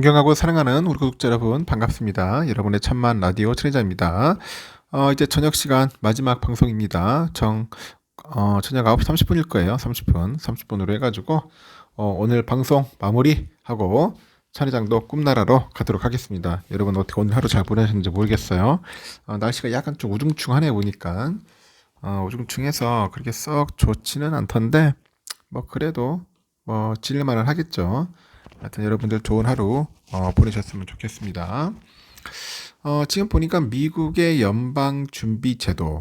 존경하고 사랑하는 우리 구독자 여러분 반갑습니다. 여러분의 참만 라디오 천혜자입니다. 이제 저녁 시간 마지막 방송입니다. 저녁 9시 30분일 거예요. 30분으로 해가지고 오늘 방송 마무리하고 천혜장도 꿈나라로 가도록 하겠습니다. 여러분 어떻게 오늘 하루 잘 보내셨는지 모르겠어요. 날씨가 약간 좀 우중충하네 보니까 우중충해서 그렇게 썩 좋지는 않던데 뭐 그래도 뭐 질릴만은 하겠죠. 하여튼 여러분들 좋은 하루 보내셨으면 좋겠습니다. 지금 보니까 미국의 연방준비제도가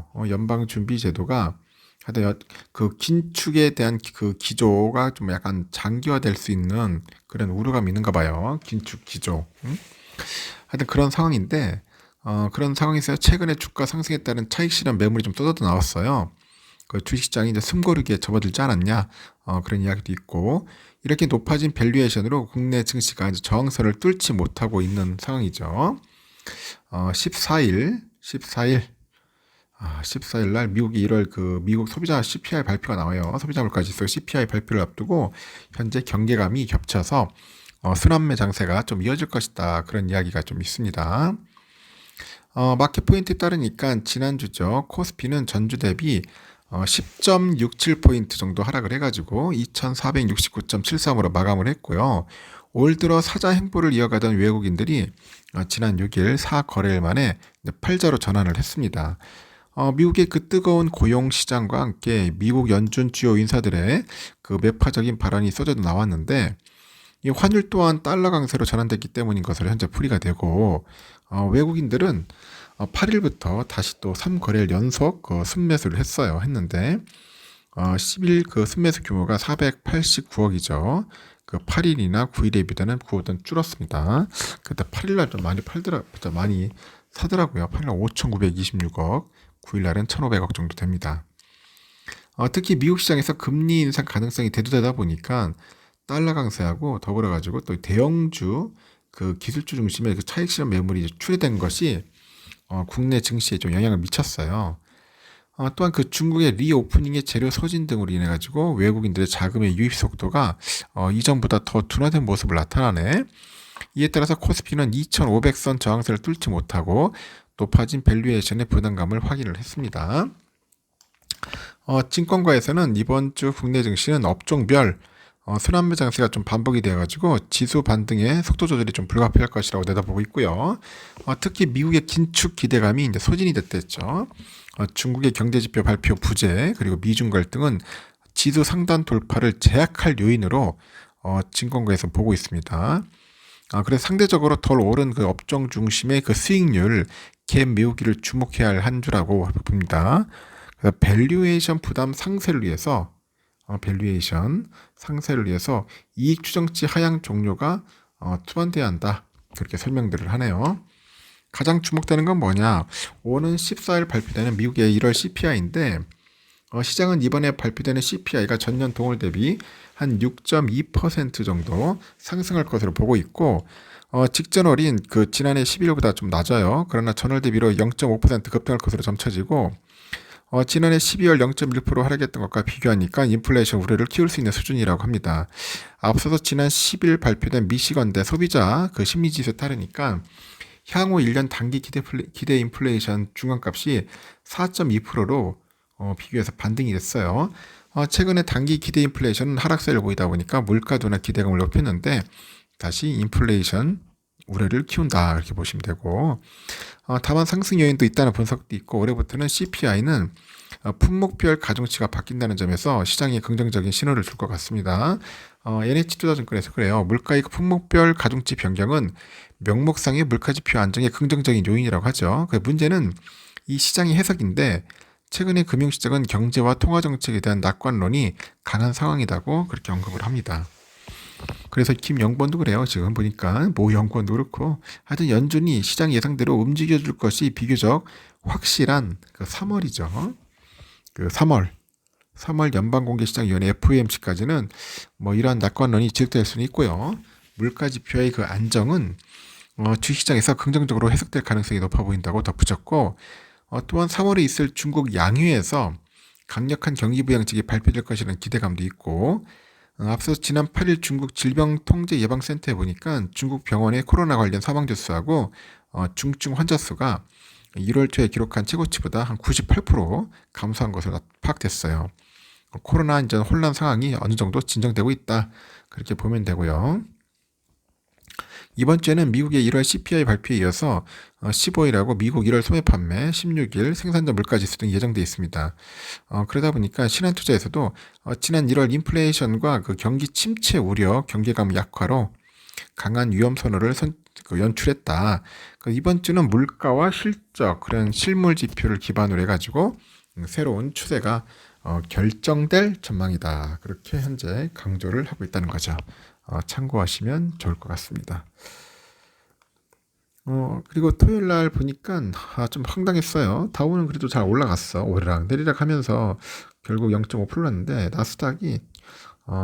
하여튼 그 긴축에 대한 그 기조가 좀 약간 장기화될 수 있는 그런 우려감이 있는가 봐요. 긴축 기조. 하여튼 그런 상황인데 그런 상황에서 최근에 주가 상승에 따른 차익 실현 매물이 좀 쏟아져 나왔어요. 그 주식시장이 이제 숨고르기에 접어들지 않았냐 그런 이야기도 있고 이렇게 높아진 밸류에이션으로 국내 증시가 이제 저항선을 뚫지 못하고 있는 상황이죠. 14일 날 미국이 1월 그 미국 소비자 CPI 발표가 나와요. 소비자 물가지수 CPI 발표를 앞두고 현재 경계감이 겹쳐서 순환매 장세가 좀 이어질 것이다. 그런 이야기가 좀 있습니다. 마켓 포인트에 따르니까 지난주죠. 코스피는 전주 대비 10.67포인트 정도 하락을 해가지고 2469.73으로 마감을 했고요. 올 들어 사자 행보를 이어가던 외국인들이 지난 6일 4거래일 만에 팔자로 전환을 했습니다. 미국의 그 뜨거운 고용 시장과 함께 미국 연준 주요 인사들의 그 매파적인 발언이 쏟아져 나왔는데 이 환율 또한 달러 강세로 전환됐기 때문인 것으로 현재 풀이가 되고 외국인들은 8일부터 다시 또 3거래일 연속 순매수를 했는데 10일 그 순매수 규모가 489억이죠. 그 8일이나 9일에 비해서는 9억은 줄었습니다. 그때 8일날 좀 많이 사더라고요. 8일날 5,926억, 9일날은 1,500억 정도 됩니다. 특히 미국 시장에서 금리 인상 가능성이 대두되다 보니까 달러 강세하고 더불어 가지고 또 대형주 그 기술주 중심의 그 차익 실현 매물이 출회된 것이 국내 증시에 좀 영향을 미쳤어요. 또한 그 중국의 리오프닝의 재료 소진 등으로 인해 가지고 외국인들의 자금의 유입 속도가 이전보다 더 둔화된 모습을 나타나네. 이에 따라서 코스피는 2,500선 저항선을 뚫지 못하고 높아진 밸류에이션의 부담감을 확인을 했습니다. 증권가에서는 이번 주 국내 증시는 업종별 순환매 장세가 좀 반복이 되어가지고 지수 반등의 속도 조절이 좀 불가피할 것이라고 내다보고 있고요. 특히 미국의 긴축 기대감이 이제 소진이 됐댔죠. 중국의 경제지표 발표 부재 그리고 미중 갈등은 지수 상단 돌파를 제약할 요인으로 증권가에서 보고 있습니다. 그래서 상대적으로 덜 오른 그 업종 중심의 그 수익률 갭 메우기를 주목해야 할 한 주라고 봅니다. 그래서 밸류에이션 부담 상쇄를 위해서 이익 추정치 하향 종료가 투반돼야 한다. 그렇게 설명들을 하네요. 가장 주목되는 건 뭐냐? 오는 14일 발표되는 미국의 1월 CPI인데 시장은 이번에 발표되는 CPI가 전년 동월 대비 한 6.2% 정도 상승할 것으로 보고 있고 직전월인 그 지난해 11월보다 좀 낮아요. 그러나 전월 대비로 0.5% 급등할 것으로 점쳐지고 지난해 12월 0.1% 하락했던 것과 비교하니까 인플레이션 우려를 키울 수 있는 수준이라고 합니다. 앞서서 지난 10일 발표된 미시건대 소비자 그 심리지수에 따르니까 향후 1년 단기 기대 인플레이션 중간값이 4.2%로 비교해서 반등이 됐어요. 최근에 단기 기대 인플레이션은 하락세를 보이다 보니까 물가 둔화 기대감을 높였는데 다시 인플레이션 우려를 키운다 이렇게 보시면 되고 다만 상승 요인도 있다는 분석도 있고 올해부터는 CPI는 품목별 가중치가 바뀐다는 점에서 시장에 긍정적인 신호를 줄 것 같습니다. NH투자증권에서 그래요. 물가의 품목별 가중치 변경은 명목상의 물가지표 안정에 긍정적인 요인이라고 하죠. 그 문제는 이 시장의 해석인데 최근에 금융시장은 경제와 통화정책에 대한 낙관론이 강한 상황이라고 그렇게 언급을 합니다. 그래서 김영권도 그래요. 지금 보니까 모영권도 그렇고 하여튼 연준이 시장 예상대로 움직여줄 것이 비교적 확실한 그 3월이죠. 그 3월 연방공개시장위원회 FOMC까지는 뭐 이러한 낙관론이 지속될 수는 있고요. 물가지표의 그 안정은 주식시장에서 긍정적으로 해석될 가능성이 높아 보인다고 덧붙였고 또한 3월에 있을 중국 양회에서 강력한 경기부양책이 발표될 것이라는 기대감도 있고 앞서 지난 8일 중국 질병통제예방센터에 보니까 중국 병원의 코로나 관련 사망자 수하고 중증 환자 수가 1월 초에 기록한 최고치보다 한 98% 감소한 것으로 파악됐어요. 코로나 이제 혼란 상황이 어느 정도 진정되고 있다. 그렇게 보면 되고요. 이번 주에는 미국의 1월 CPI 발표에 이어서 15일하고 미국 1월 소매 판매, 16일 생산자 물가지수 등이 예정돼 있습니다. 그러다 보니까 신한투자에서도 지난 1월 인플레이션과 그 경기 침체 우려, 경계감 약화로 강한 위험 선호를 연출했다. 이번 주는 물가와 실적, 그런 실물 지표를 기반으로 해가지고 새로운 추세가 결정될 전망이다. 그렇게 현재 강조를 하고 있다는 거죠. 참고하시면 좋을 것 같습니다. 그리고 토요일 날 보니까 좀 황당했어요. 다우는 그래도 잘 올라갔어. 오르락 내리락 하면서 결국 0.5% 났는데 나스닥이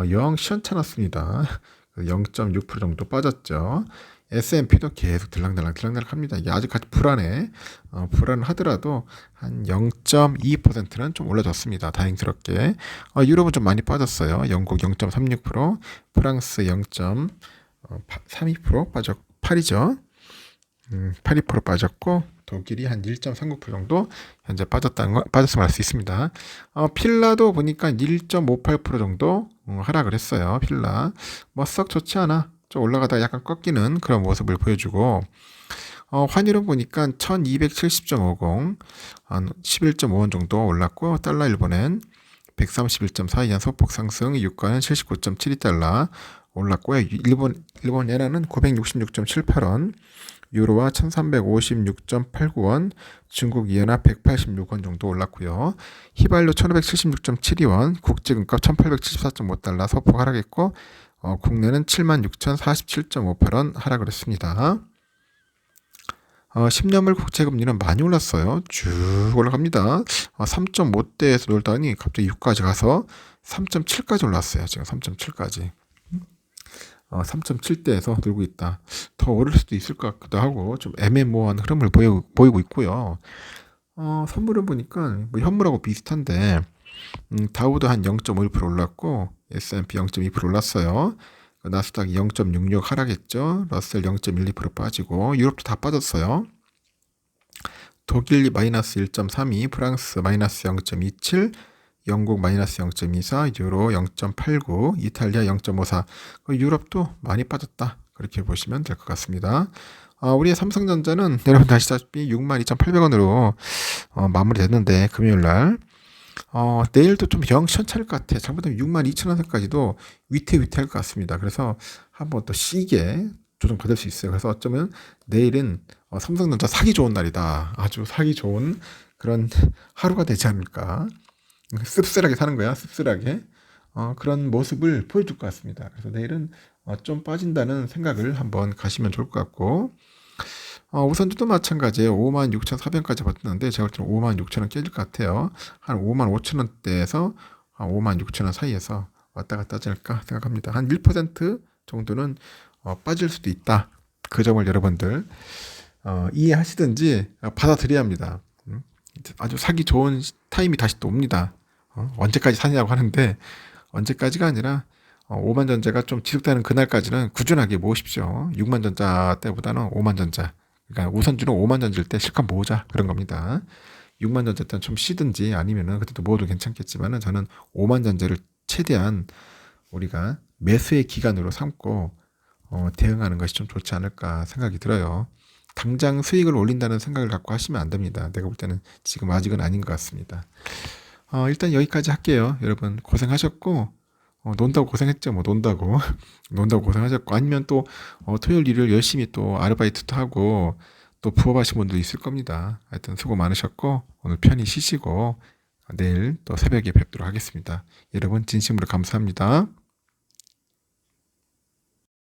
영 시원찮았습니다. 0.6% 정도 빠졌죠. S&P도 계속 들락날락 합니다. 이게 아직까지 불안해. 불안하더라도 한 0.2%는 좀 올라졌습니다. 다행스럽게. 유럽은 좀 많이 빠졌어요. 영국 0.36%, 프랑스 0.32% 빠졌고, 8이죠. 82% 빠졌고, 독일이 한 1.39% 정도 현재 빠졌음을 알 수 있습니다. 필라도 보니까 1.58% 정도 하락을 했어요. 필라. 뭐 썩 좋지 않아. 좀 올라가다 약간 꺾이는 그런 모습을 보여주고, 환율은 보니까 1270.50, 한 11.5원 정도 올랐고, 달러 일본엔 131.42엔 소폭 상승, 유가는 79.72달러 올랐고요. 일본 예나는 966.78원, 유로와 1356.89원, 중국 이엔화 186원 정도 올랐고요. 휘발유 1576.72원, 국제금값 1874.5달러 소폭 하락했고, 국내는 76,047.58원 하락을 했습니다. 10년물 국채금리는 많이 올랐어요. 쭉 올라갑니다. 3.5대에서 놀다니 갑자기 6까지 가서 3.7까지 올랐어요. 지금 3.7까지. 3.7대에서 놀고 있다. 더 오를 수도 있을 것 같기도 하고 좀 애매모호한 흐름을 보이고 있고요. 선물을 보니까 뭐 현물하고 비슷한데 다우도 한 0.51% 올랐고 S&P 0.2% 올랐어요. 나스닥이 0.66 하락했죠. 러셀 0.12% 빠지고 유럽도 다 빠졌어요. 독일 마이너스 1.32, 프랑스 마이너스 0.27, 영국 마이너스 0.24, 유로 0.89, 이탈리아 0.54. 유럽도 많이 빠졌다. 그렇게 보시면 될 것 같습니다. 우리의 삼성전자는 여러분 아시다시피 62,800원으로 마무리됐는데 금요일 날 내일도 좀 영 시원찮을 것 같아. 잘못하면 62,000원까지도 위태위태할 것 같습니다. 그래서 한번 또 시게 조정받을 수 있어요. 그래서 어쩌면 내일은 삼성전자 사기 좋은 날이다. 아주 사기 좋은 그런 하루가 되지 않을까. 씁쓸하게 사는 거야. 씁쓸하게. 그런 모습을 보여줄 것 같습니다. 그래서 내일은 좀 빠진다는 생각을 한번 가시면 좋을 것 같고, 우선주도 마찬가지예요. 56,400원까지 버텼는데 제가 볼 때는 56,000원 깨질 것 같아요. 한 55,000원대에서 한 56,000원 사이에서 왔다 갔다 하지 않을까 생각합니다. 한 1% 정도는 빠질 수도 있다. 그 점을 여러분들 이해하시든지 받아들여야 합니다. 아주 사기 좋은 타임이 다시 또 옵니다. 언제까지 사냐고 하는데 언제까지가 아니라 5만 전자가 좀 지속되는 그날까지는 꾸준하게 모으십시오. 6만 전자 때보다는 5만 전자. 그러니까 우선주는 5만 전자일 때 실컷 모으자 그런 겁니다. 6만 전자 때는 좀 쉬든지 아니면은 그때도 모어도 괜찮겠지만은 저는 5만 전자를 최대한 우리가 매수의 기간으로 삼고 대응하는 것이 좀 좋지 않을까 생각이 들어요. 당장 수익을 올린다는 생각을 갖고 하시면 안 됩니다. 내가 볼 때는 지금 아직은 아닌 것 같습니다. 일단 여기까지 할게요. 여러분 고생하셨고 논다고 고생했죠. 뭐 논다고 논다고 고생하셨고 아니면 또 토요일 일요일 열심히 또 아르바이트도 하고 또 부업하신 분도 있을 겁니다. 하여튼 수고 많으셨고 오늘 편히 쉬시고 내일 또 새벽에 뵙도록 하겠습니다. 여러분 진심으로 감사합니다.